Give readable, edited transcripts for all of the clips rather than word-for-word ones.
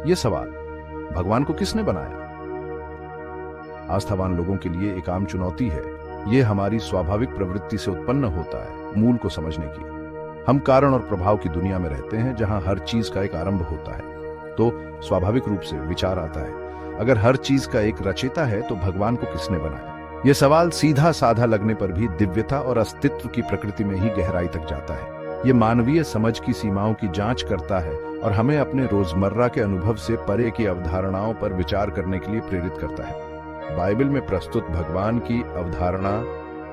ये सवाल, भगवान को किसने बनाया, आस्थावान लोगों के लिए एक आम चुनौती है। ये हमारी स्वाभाविक प्रवृत्ति से उत्पन्न होता है, मूल को समझने की। हम कारण और प्रभाव की दुनिया में रहते हैं जहां हर चीज का एक आरंभ होता है, तो स्वाभाविक रूप से विचार आता है, अगर हर चीज का एक रचयिता है तो भगवान को किसने बनाया। यह सवाल सीधा साधा लगने पर भी दिव्यता और अस्तित्व की प्रकृति में ही गहराई तक जाता है। ये मानवीय समझ की सीमाओं की जांच करता है और हमें अपने रोजमर्रा के अनुभव से परे की अवधारणाओं पर विचार करने के लिए प्रेरित करता है। बाइबल में प्रस्तुत भगवान की अवधारणा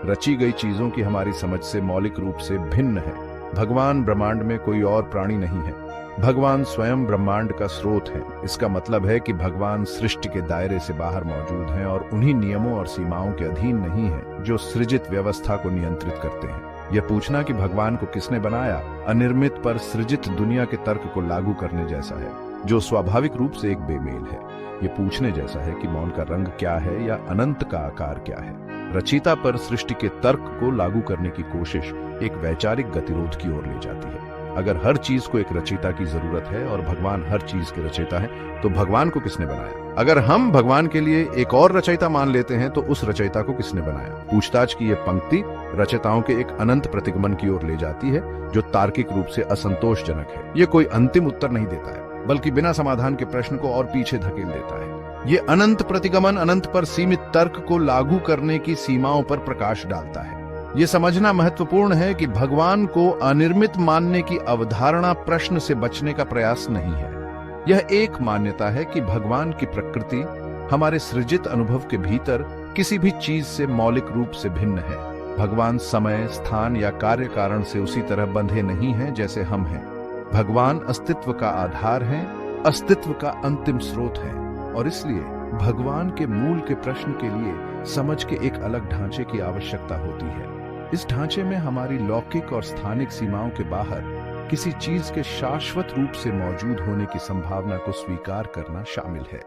रची गई चीजों की हमारी समझ से मौलिक रूप से भिन्न है। भगवान ब्रह्मांड में कोई और प्राणी नहीं है, भगवान स्वयं ब्रह्मांड का स्रोत है। इसका मतलब है कि भगवान सृष्टि के दायरे से बाहर मौजूद हैं और उन्हीं नियमों और सीमाओं के अधीन नहीं है जो सृजित व्यवस्था को नियंत्रित करते हैं। यह पूछना कि भगवान को किसने बनाया, अनिर्मित पर सृजित दुनिया के तर्क को लागू करने जैसा है, जो स्वाभाविक रूप से एक बेमेल है। ये पूछने जैसा है कि मौन का रंग क्या है या अनंत का आकार क्या है। रचयिता पर सृष्टि के तर्क को लागू करने की कोशिश एक वैचारिक गतिरोध की ओर ले जाती है। अगर हर चीज को एक रचयिता की जरूरत है और भगवान हर चीज के रचयिता है, तो भगवान को किसने बनाया। अगर हम भगवान के लिए एक और रचयिता मान लेते हैं, तो उस रचयिता को किसने बनाया। पूछताछ की यह पंक्ति रचयिताओं के एक अनंत प्रतिगमन की ओर ले जाती है, जो तार्किक रूप से असंतोषजनक है। ये कोई अंतिम उत्तर नहीं देता है, बल्कि बिना समाधान के प्रश्न को और पीछे धकेल देता है। ये अनंत प्रतिगमन अनंत पर सीमित तर्क को लागू करने की सीमाओं पर प्रकाश डालता है। यह समझना महत्वपूर्ण है कि भगवान को अनिर्मित मानने की अवधारणा प्रश्न से बचने का प्रयास नहीं है। यह एक मान्यता है कि भगवान की प्रकृति हमारे सृजित अनुभव के भीतर किसी भी चीज से मौलिक रूप से भिन्न है। भगवान समय, स्थान या कार्य कारण से उसी तरह बंधे नहीं हैं जैसे हम हैं। भगवान अस्तित्व का आधार है, अस्तित्व का अंतिम स्रोत है, और इसलिए भगवान के मूल के प्रश्न के लिए समझ के एक अलग ढांचे की आवश्यकता होती है। इस ढांचे में हमारी लौकिक और स्थानिक सीमाओं के बाहर किसी चीज के शाश्वत रूप से मौजूद होने की संभावना को स्वीकार करना शामिल है।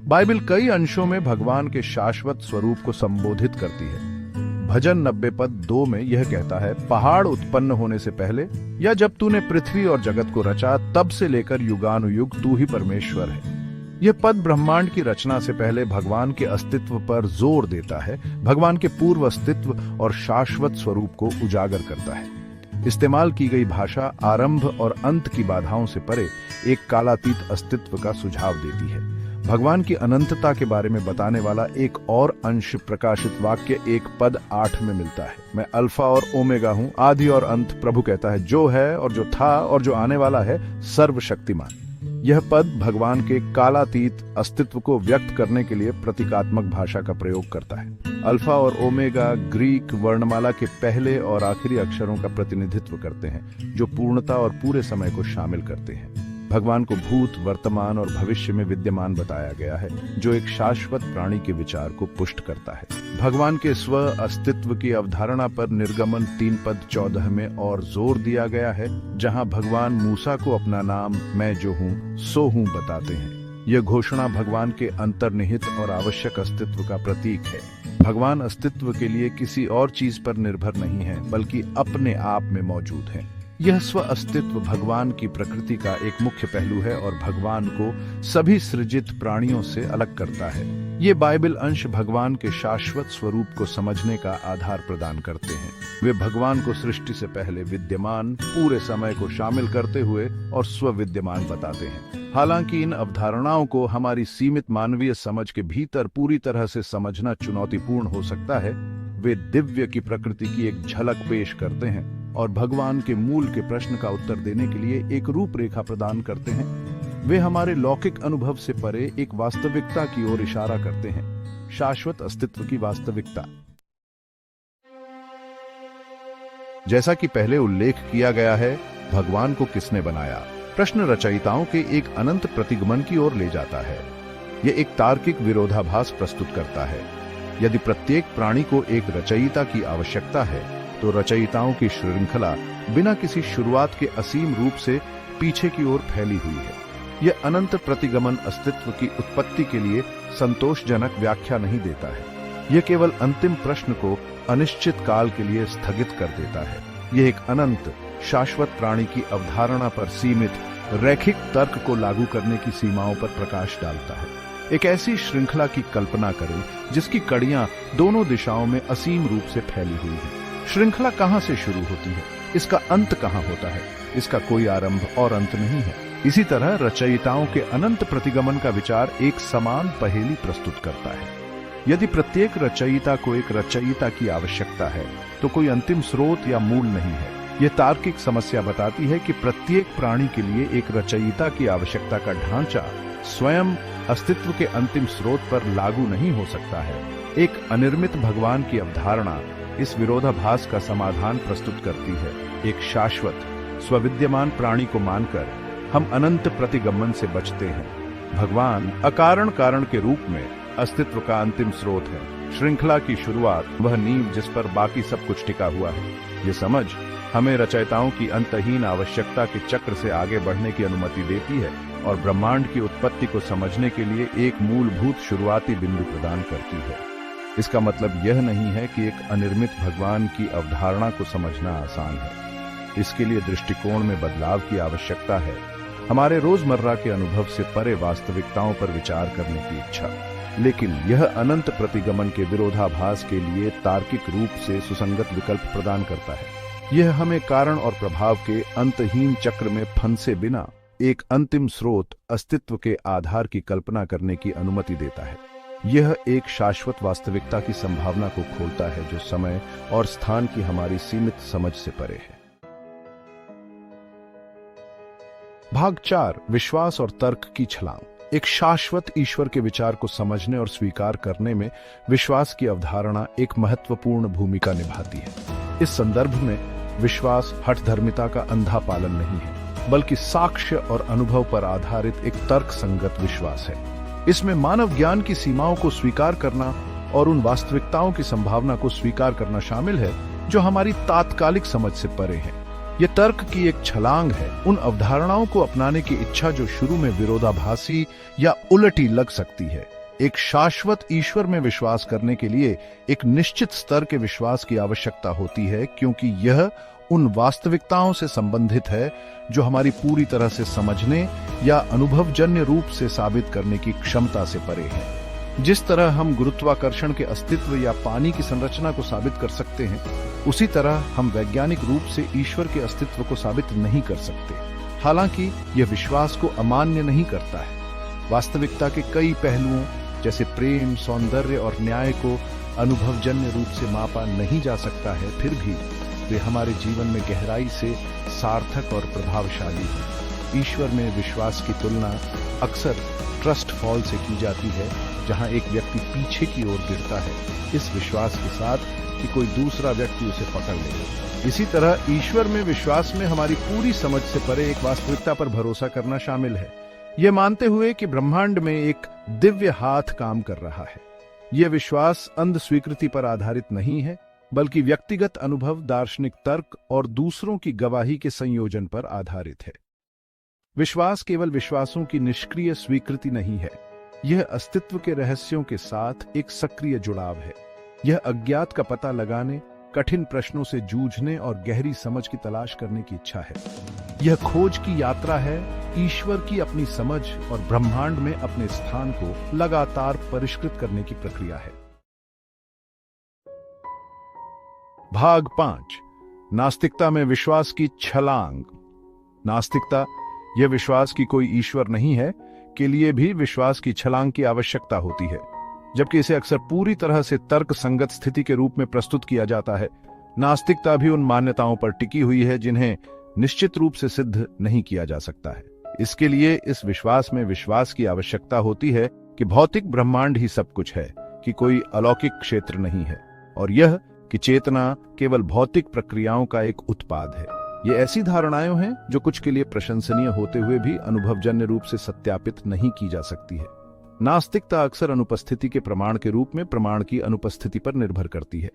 बाइबल कई अंशों में भगवान के शाश्वत स्वरूप को संबोधित करती है। भजन 90 पद 2 में यह कहता है, पहाड़ उत्पन्न होने से पहले या जब तूने पृथ्वी और जगत को रचा, तब से लेकर युगानुयुग तू ही परमेश्वर है। यह पद ब्रह्मांड की रचना से पहले भगवान के अस्तित्व पर जोर देता है, भगवान के पूर्व अस्तित्व और शाश्वत स्वरूप को उजागर करता है। इस्तेमाल की गई भाषा आरंभ और अंत की बाधाओं से परे एक कालातीत अस्तित्व का सुझाव देती है। भगवान की अनंतता के बारे में बताने वाला एक और अंश प्रकाशित वाक्य 1 पद 8 में मिलता है। मैं अल्फा और ओमेगा हूं, आदि और अंत, प्रभु कहता है, जो है और जो था और जो आने वाला है, सर्वशक्तिमान। यह पद भगवान के कालातीत अस्तित्व को व्यक्त करने के लिए प्रतीकात्मक भाषा का प्रयोग करता है। अल्फा और ओमेगा ग्रीक वर्णमाला के पहले और आखिरी अक्षरों का प्रतिनिधित्व करते हैं, जो पूर्णता और पूरे समय को शामिल करते हैं। भगवान को भूत, वर्तमान और भविष्य में विद्यमान बताया गया है, जो एक शाश्वत प्राणी के विचार को पुष्ट करता है। भगवान के स्व अस्तित्व की अवधारणा पर निर्गमन 3 पद 14 में और जोर दिया गया है, जहां भगवान मूसा को अपना नाम मैं जो हूं सो हूं बताते हैं। यह घोषणा भगवान के अंतर्निहित और आवश्यक अस्तित्व का प्रतीक है। भगवान अस्तित्व के लिए किसी और चीज पर निर्भर नहीं है, बल्कि अपने आप में मौजूद है। यह स्व अस्तित्व भगवान की प्रकृति का एक मुख्य पहलू है और भगवान को सभी सृजित प्राणियों से अलग करता है। ये बाइबल अंश भगवान के शाश्वत स्वरूप को समझने का आधार प्रदान करते हैं। वे भगवान को सृष्टि से पहले विद्यमान, पूरे समय को शामिल करते हुए और स्वविद्यमान बताते हैं। हालांकि इन अवधारणाओं को हमारी सीमित मानवीय समझ के भीतर पूरी तरह से समझना चुनौतीपूर्ण हो सकता है, वे दिव्य की प्रकृति की एक झलक पेश करते हैं और भगवान के मूल के प्रश्न का उत्तर देने के लिए एक रूपरेखा प्रदान करते हैं। वे हमारे लौकिक अनुभव से परे एक वास्तविकता की ओर इशारा करते हैं, शाश्वत अस्तित्व की वास्तविकता। जैसा कि पहले उल्लेख किया गया है, भगवान को किसने बनाया प्रश्न रचयिताओं के एक अनंत प्रतिगमन की ओर ले जाता है। यह एक तार्किक विरोधाभास प्रस्तुत करता है। यदि प्रत्येक प्राणी को एक रचयिता की आवश्यकता है, तो रचयिताओं की श्रृंखला बिना किसी शुरुआत के असीम रूप से पीछे की ओर फैली हुई है। यह अनंत प्रतिगमन अस्तित्व की उत्पत्ति के लिए संतोषजनक व्याख्या नहीं देता है। यह केवल अंतिम प्रश्न को अनिश्चित काल के लिए स्थगित कर देता है। यह एक अनंत शाश्वत प्राणी की अवधारणा पर सीमित रैखिक तर्क को लागू करने की सीमाओं पर प्रकाश डालता है। एक ऐसी श्रृंखला की कल्पना करें जिसकी कड़ियां दोनों दिशाओं में असीम रूप से फैली हुई है। श्रृंखला कहां से शुरू होती है, इसका अंत कहां होता है, इसका कोई आरंभ और अंत नहीं है। इसी तरह रचयिताओं के अनंत प्रतिगमन का विचार एक समान पहेली प्रस्तुत करता है। यदि प्रत्येक रचयिता को एक रचयिता की आवश्यकता है तो कोई अंतिम स्रोत या मूल नहीं है। यह तार्किक समस्या बताती है कि प्रत्येक प्राणी के लिए एक रचयिता की आवश्यकता का ढांचा स्वयं अस्तित्व के अंतिम स्रोत पर लागू नहीं हो सकता है। एक अनिर्मित भगवान की अवधारणा इस विरोधाभास का समाधान प्रस्तुत करती है। एक शाश्वत स्वविद्यमान प्राणी को मानकर हम अनंत प्रतिगमन से बचते हैं। भगवान अकारण कारण के रूप में अस्तित्व का अंतिम स्रोत है। श्रृंखला की शुरुआत वह नींव जिस पर बाकी सब कुछ टिका हुआ है। ये समझ हमें रचयिताओं की अंतहीन आवश्यकता के चक्र से आगे बढ़ने की अनुमति देती है और ब्रह्मांड की उत्पत्ति को समझने के लिए एक मूलभूत शुरुआती बिंदु प्रदान करती है। इसका मतलब यह नहीं है कि एक अनिर्मित भगवान की अवधारणा को समझना आसान है। इसके लिए दृष्टिकोण में बदलाव की आवश्यकता है। हमारे रोजमर्रा के अनुभव से परे वास्तविकताओं पर विचार करने की इच्छा। लेकिन यह अनंत प्रतिगमन के विरोधाभास के लिए तार्किक रूप से सुसंगत विकल्प प्रदान करता है। यह हमें कारण और प्रभाव के अंतहीन चक्र में फंसे बिना एक अंतिम स्रोत अस्तित्व के आधार की कल्पना करने की अनुमति देता है। यह एक शाश्वत वास्तविकता की संभावना को खोलता है जो समय और स्थान की हमारी सीमित समझ से परे है। भाग 4 विश्वास और तर्क की छलांग। एक शाश्वत ईश्वर के विचार को समझने और स्वीकार करने में विश्वास की अवधारणा एक महत्वपूर्ण भूमिका निभाती है। इस संदर्भ में विश्वास हठधर्मिता का अंधा पालन नहीं है, बल्कि साक्ष्य और अनुभव पर आधारित एक तर्क संगत विश्वास है। इसमें मानव ज्ञान की सीमाओं को स्वीकार करना और उन वास्तविकताओं की संभावना को स्वीकार करना शामिल है जो हमारी तात्कालिक समझ से परे हैं। यह तर्क की एक छलांग है उन अवधारणाओं को अपनाने की इच्छा जो शुरू में विरोधाभासी या उलटी लग सकती है। एक शाश्वत ईश्वर में विश्वास करने के लिए एक निश्चित स्तर के विश्वास की आवश्यकता होती है, क्योंकि यह उन वास्तविकताओं से संबंधित है जो हमारी पूरी तरह से समझने या अनुभवजन्य रूप से साबित करने की क्षमता से परे है। जिस तरह हम गुरुत्वाकर्षण के अस्तित्व या पानी की संरचना को साबित कर सकते हैं, उसी तरह हम वैज्ञानिक रूप से ईश्वर के अस्तित्व को साबित नहीं कर सकते। हालांकि यह विश्वास को अमान्य नहीं करता है। वास्तविकता के कई पहलुओं जैसे प्रेम, सौंदर्य और न्याय को अनुभवजन्य रूप से मापा नहीं जा सकता है, फिर भी वे हमारे जीवन में गहराई से सार्थक और प्रभावशाली हैं। ईश्वर में विश्वास की तुलना अक्सर ट्रस्ट फॉल से की जाती है, जहां एक व्यक्ति पीछे की ओर गिरता है इस विश्वास के साथ कि कोई दूसरा व्यक्ति उसे पकड़ लेगा। इसी तरह ईश्वर में विश्वास में हमारी पूरी समझ से परे एक वास्तविकता पर भरोसा करना शामिल है, यह मानते हुए कि ब्रह्मांड में एक दिव्य हाथ काम कर रहा है। यह विश्वास अंध स्वीकृति पर आधारित नहीं है, बल्कि व्यक्तिगत अनुभव, दार्शनिक तर्क और दूसरों की गवाही के संयोजन पर आधारित है। विश्वास केवल विश्वासों की निष्क्रिय स्वीकृति नहीं है, यह अस्तित्व के रहस्यों के साथ एक सक्रिय जुड़ाव है। यह अज्ञात का पता लगाने, कठिन प्रश्नों से जूझने और गहरी समझ की तलाश करने की इच्छा है। यह खोज की यात्रा है, ईश्वर की अपनी समझ और ब्रह्मांड में अपने स्थान को लगातार परिष्कृत करने की प्रक्रिया है। भाग 5 नास्तिकता में विश्वास की छलांग। नास्तिकता, यह विश्वास की कोई ईश्वर नहीं है, के लिए भी विश्वास की छलांग की आवश्यकता होती है, जबकि इसे अक्सर पूरी तरह से तर्क संगत स्थिति के रूप में प्रस्तुत किया जाता है। नास्तिकता भी उन मान्यताओं पर टिकी हुई है जिन्हें निश्चित रूप से सिद्ध नहीं किया जा सकता है। इसके लिए इस विश्वास में विश्वास की आवश्यकता होती है कि भौतिक ब्रह्मांड ही सब कुछ है, कि कोई अलौकिक क्षेत्र नहीं है, और यह कि चेतना केवल भौतिक प्रक्रियाओं का एक उत्पाद है। ये ऐसी धारणाएं हैं जो कुछ के लिए प्रशंसनीय होते हुए भी अनुभवजन्य रूप से सत्यापित नहीं की जा सकती है। नास्तिकता अक्सर अनुपस्थिति के प्रमाण के रूप में प्रमाण की अनुपस्थिति पर निर्भर करती है।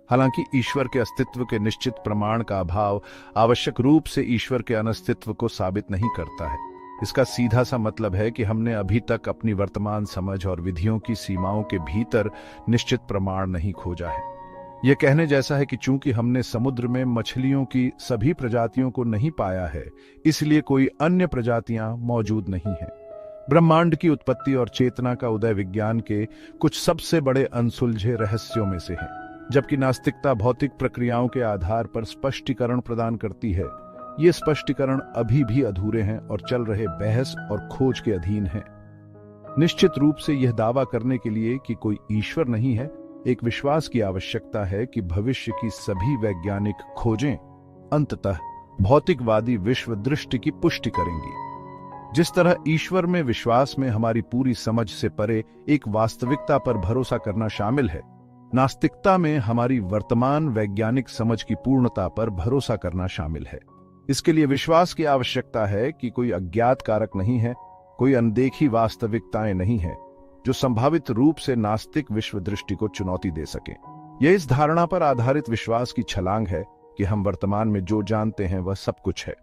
हालांकि ईश्वर के अस्तित्व के निश्चित प्रमाण का अभाव आवश्यक रूप से ईश्वर के अनस्तित्व को साबित नहीं करता है। इसका सीधा सा मतलब है कि हमने अभी तक अपनी वर्तमान समझ और विधियों की सीमाओं के भीतर निश्चित प्रमाण नहीं खोजा है। यह कहने जैसा है कि चूंकि हमने समुद्र में मछलियों की सभी प्रजातियों को नहीं पाया है, इसलिए कोई अन्य प्रजातियां मौजूद नहीं हैं। ब्रह्मांड की उत्पत्ति और चेतना का उदय विज्ञान के कुछ सबसे बड़े अनसुलझे रहस्यों में से है। जबकि नास्तिकता भौतिक प्रक्रियाओं के आधार पर स्पष्टीकरण प्रदान करती है, ये स्पष्टीकरण अभी भी अधूरे हैं और चल रहे बहस और खोज के अधीन हैं। निश्चित रूप से यह दावा करने के लिए कि कोई ईश्वर नहीं है, एक विश्वास की आवश्यकता है कि भविष्य की सभी वैज्ञानिक खोजें अंततः भौतिकवादी विश्व दृष्टि की पुष्टि करेंगी। जिस तरह ईश्वर में विश्वास में हमारी पूरी समझ से परे एक वास्तविकता पर भरोसा करना शामिल है, नास्तिकता में हमारी वर्तमान वैज्ञानिक समझ की पूर्णता पर भरोसा करना शामिल है। इसके लिए विश्वास की आवश्यकता है कि कोई अज्ञात कारक नहीं है, कोई अनदेखी वास्तविकताएं नहीं है जो संभावित रूप से नास्तिक विश्व दृष्टि को चुनौती दे सके। यह इस धारणा पर आधारित विश्वास की छलांग है कि हम वर्तमान में जो जानते हैं वह सब कुछ है।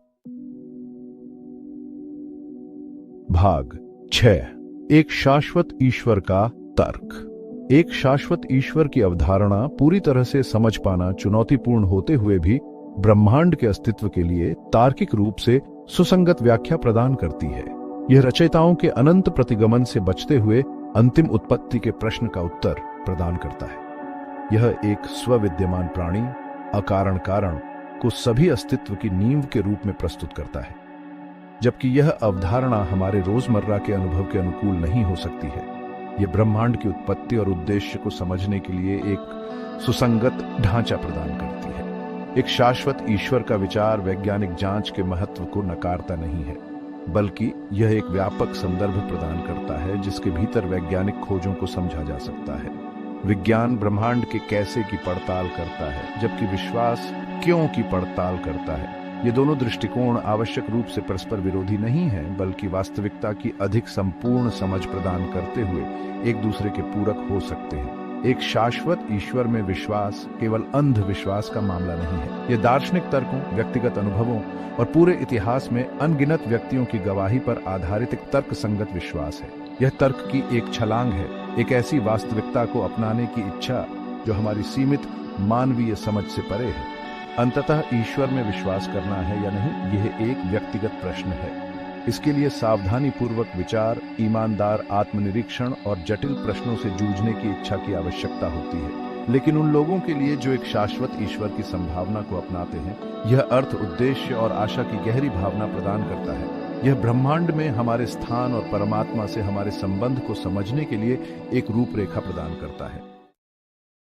भाग 6, एक शाश्वत ईश्वर का तर्क। एक शाश्वत ईश्वर की अवधारणा पूरी तरह से समझ पाना चुनौतीपूर्ण होते हुए भी ब्रह्मांड के अस्तित्व के लिए तार्किक रूप से सुसंगत व्याख्या प्रदान करती है। यह रचयिताओं के अनंत प्रतिगमन से बचते हुए अंतिम उत्पत्ति के प्रश्न का उत्तर प्रदान करता है। यह एक स्वविद्यमान प्राणी, अकारण कारण को सभी अस्तित्व की नींव के रूप में प्रस्तुत करता है। जबकि यह अवधारणा हमारे रोजमर्रा के अनुभव के अनुकूल नहीं हो सकती है, यह ब्रह्मांड की उत्पत्ति और उद्देश्य को समझने के लिए एक सुसंगत ढांचा प्रदान करती है। एक शाश्वत ईश्वर का विचार वैज्ञानिक जांच के महत्व को नकारता नहीं है, बल्कि यह एक व्यापक संदर्भ प्रदान करता है जिसके भीतर वैज्ञानिक खोजों को समझा जा सकता है। विज्ञान ब्रह्मांड के कैसे की पड़ताल करता है, जबकि विश्वास क्यों की पड़ताल करता है। ये दोनों दृष्टिकोण आवश्यक रूप से परस्पर विरोधी नहीं हैं, बल्कि वास्तविकता की अधिक संपूर्ण समझ प्रदान करते हुए एक दूसरे के पूरक हो सकते हैं। एक शाश्वत ईश्वर में विश्वास केवल अंधविश्वास का मामला नहीं है। यह दार्शनिक तर्कों, व्यक्तिगत अनुभवों और पूरे इतिहास में अनगिनत व्यक्तियों की गवाही पर आधारित एक तर्क संगत विश्वास है। यह तर्क की एक छलांग है, एक ऐसी वास्तविकता को अपनाने की इच्छा जो हमारी सीमित मानवीय समझ से परे है। अंततः ईश्वर में विश्वास करना है या नहीं, यह एक व्यक्तिगत प्रश्न है। इसके लिए सावधानी पूर्वक विचार, ईमानदार आत्मनिरीक्षण और जटिल प्रश्नों से जूझने की इच्छा की आवश्यकता होती है। लेकिन उन लोगों के लिए जो एक शाश्वत ईश्वर की संभावना को अपनाते हैं, यह अर्थ, उद्देश्य और आशा की गहरी भावना प्रदान करता है। यह ब्रह्मांड में हमारे स्थान और परमात्मा से हमारे संबंध को समझने के लिए एक रूपरेखा प्रदान करता है।